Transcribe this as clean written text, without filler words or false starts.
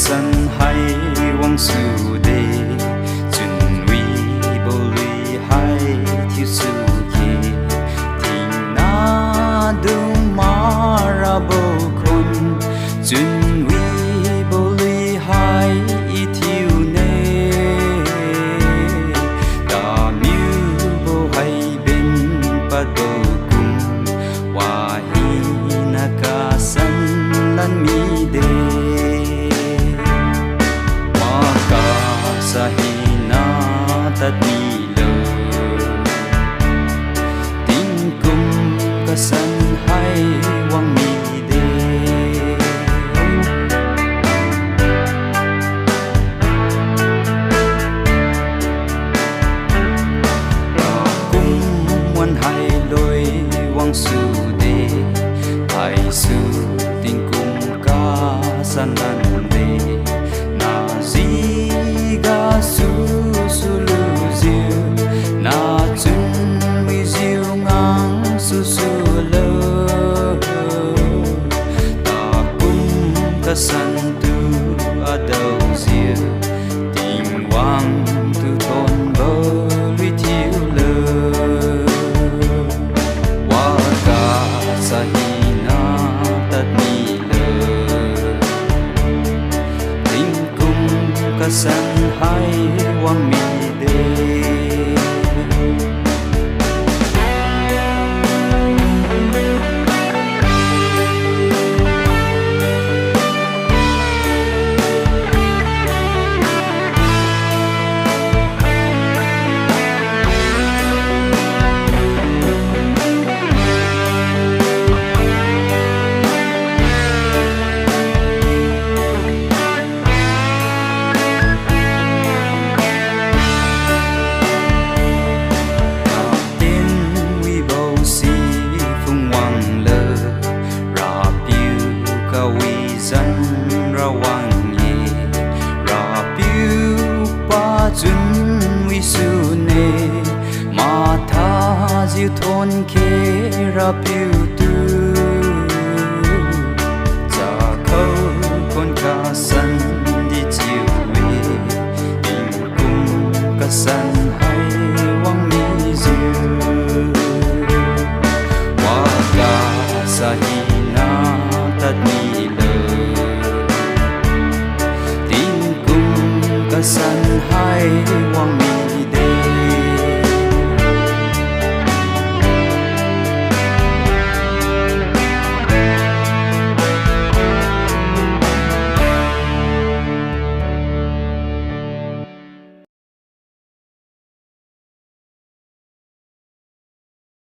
sân hay quăng su đề chun vi bồ lì hay thiếu su kê tình na dung ma ra bồ khôn chun vi bồ lì hay thiếu nê ta miu bồ hay bên pa đô cung hoa hi na ca sân lan mi đề sahina tat mi lo tin kum ka san hai wang mi de kum wan hai loi wang su de hai su tin kum ka san nan de na zi su su lu ziu na chun mi ziu ngang su su lơ ta kum ka san tu a đâu ziu tình quang tu thôn bơ lui thiếu lơ wa ka sa hi na tat mi lơ tình kum ka san hai wang mi de chun vi su ne ma tha diu thôn khe ra piu